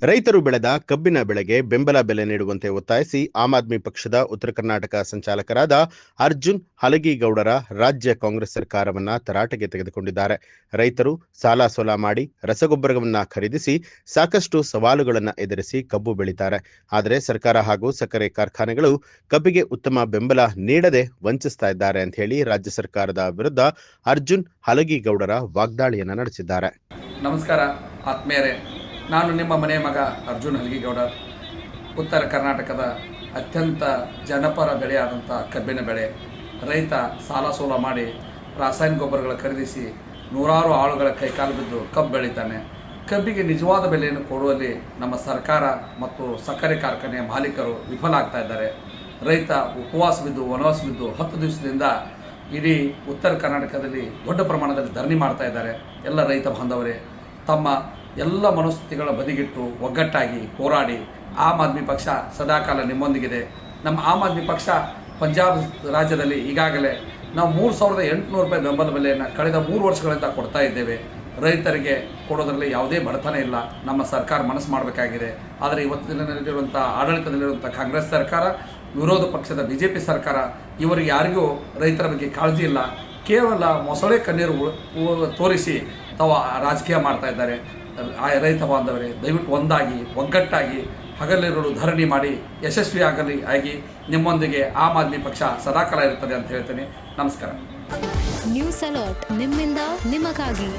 ರೈತರು ಬೆಳೆದ ಕಬ್ಬಿನ ಬೆಳೆಗೆ ಬೆಂಬಲ ಬೆಲೆ ನೀಡುವಂತೆ ಒತ್ತಾಯಿಸಿ ಆಮ್ ಆದ್ಮಿ ಪಕ್ಷದ ಉತ್ತರ ಕರ್ನಾಟಕ ಸಂಚಾಲಕರಾದ ಅರ್ಜುನ್ ಹಲಗಿಗೌಡರ ರಾಜ್ಯ ಕಾಂಗ್ರೆಸ್ ಸರ್ಕಾರವನ್ನ ತರಾಟೆಗೆ ತೆಗೆದುಕೊಂಡಿದ್ದಾರೆ. ರೈತರು ಸಾಲ ಸೋಲ ಮಾಡಿ ರಸಗೊಬ್ಬರವನ್ನ ಖರೀದಿಸಿ ಸಾಕಷ್ಟು ಸವಾಲುಗಳನ್ನು ಎದುರಿಸಿ ಕಬ್ಬು ಬೆಳೀತಾರೆ. ಆದರೆ ಸರ್ಕಾರ ಹಾಗೂ ಸಕ್ಕರೆ ಕಾರ್ಖಾನೆಗಳು ಕಬ್ಬಿಗೆ ಉತ್ತಮ ಬೆಂಬಲ ನೀಡದೆ ವಂಚಿಸ್ತಾ ಇದ್ದಾರೆ ಅಂತ ಹೇಳಿ ರಾಜ್ಯ ಸರ್ಕಾರದ ವಿರುದ್ಧ ಅರ್ಜುನ್ ಹಲಗಿಗೌಡರ ವಾಗ್ದಾಳಿಯನ್ನ ನಡೆಸಿದ್ದಾರೆ. ನಮಸ್ಕಾರ ಆತ್ಮೀಯರೇ, ನಾನು ನಿಮ್ಮ ಮನೆಯ ಮಗ ಅರ್ಜುನ್ ಹಲಗಿಗೌಡ. ಉತ್ತರ ಕರ್ನಾಟಕದ ಅತ್ಯಂತ ಜನಪರ ಬೆಳೆಯಾದಂಥ ಕಬ್ಬಿನ ಬೆಳೆ. ರೈತ ಸಾಲ ಸೋಲ ಮಾಡಿ ರಾಸಾಯನಿಕ ಗೊಬ್ಬರಗಳ ಖರೀದಿಸಿ ನೂರಾರು ಆಳುಗಳ ಕೈಕಾಲು ಬಿದ್ದು ಕಬ್ಬು ಬೆಳೀತಾನೆ. ಕಬ್ಬಿಗೆ ನಿಜವಾದ ಬೆಲೆಯನ್ನು ಕೊಡುವಲ್ಲಿ ನಮ್ಮ ಸರ್ಕಾರ ಮತ್ತು ಸಕ್ಕರೆ ಕಾರ್ಖಾನೆಯ ಮಾಲೀಕರು ವಿಫಲ ಆಗ್ತಾ ಇದ್ದಾರೆ. ರೈತ ಉಪವಾಸ ಬಿದ್ದು ವನವಾಸ ಬಿದ್ದು 10 ದಿವಸದಿಂದ ಇಡೀ ಉತ್ತರ ಕರ್ನಾಟಕದಲ್ಲಿ ದೊಡ್ಡ ಪ್ರಮಾಣದಲ್ಲಿ ಧರಣಿ ಮಾಡ್ತಾ ಇದ್ದಾರೆ. ಎಲ್ಲ ರೈತ ಬಾಂಧವರೇ, ತಮ್ಮ ಎಲ್ಲ ಮನಸ್ಥಿತಿಗಳ ಬದಿಗಿಟ್ಟು ಒಗ್ಗಟ್ಟಾಗಿ ಹೋರಾಡಿ. ಆಮ್ ಆದ್ಮಿ ಪಕ್ಷ ಸದಾಕಾಲ ನಿಮ್ಮೊಂದಿಗಿದೆ. ನಮ್ಮ ಆಮ್ ಆದ್ಮಿ ಪಕ್ಷ ಪಂಜಾಬ್ ರಾಜ್ಯದಲ್ಲಿ ಈಗಾಗಲೇ ನಾವು 3,800 ರೂಪಾಯಿ ಬೆಂಬಲ ಬೆಲೆಯನ್ನು ಕಳೆದ 3 ವರ್ಷಗಳಿಂದ ಕೊಡ್ತಾ ಇದ್ದೇವೆ. ರೈತರಿಗೆ ಕೊಡೋದರಲ್ಲಿ ಯಾವುದೇ ಬಡತನ ಇಲ್ಲ. ನಮ್ಮ ಸರ್ಕಾರ ಮನಸ್ಸು ಮಾಡಬೇಕಾಗಿದೆ. ಆದರೆ ಇವತ್ತಿನಲ್ಲಿರುವಂಥ ಆಡಳಿತದಲ್ಲಿರುವಂಥ ಕಾಂಗ್ರೆಸ್ ಸರ್ಕಾರ, ವಿರೋಧ ಪಕ್ಷದ BJP ಸರ್ಕಾರ, ಇವರಿಗೆ ಯಾರಿಗೂ ರೈತರ ಬಗ್ಗೆ ಕಾಳಜಿ ಇಲ್ಲ. ಕೇವಲ ಮೊಸಳೆ ಕಣ್ಣೀರು ತೋರಿಸಿ ತಾವು ರಾಜಕೀಯ ಮಾಡ್ತಾ ಇದ್ದಾರೆ. ರೈತ ಬಾಂಧವರೇ, ದಯವಿಟ್ಟು ಒಂದಾಗಿ ಒಗ್ಗಟ್ಟಾಗಿ ಹಗಲಿರುಳು ಧರಣಿ ಮಾಡಿ ಯಶಸ್ವಿಯಾಗಿ ನಿಮ್ಮೊಂದಿಗೆ ಆಮ್ ಆದ್ಮಿ ಪಕ್ಷ ಸದಾಕಾಲ ಇರುತ್ತದೆ ಅಂತ ಹೇಳ್ತೇನೆ. ನಮಸ್ಕಾರ. ನ್ಯೂಸ್ ಅಲರ್ಟ್, ನಿಮ್ಮಿಂದ ನಿಮಗಾಗಿ.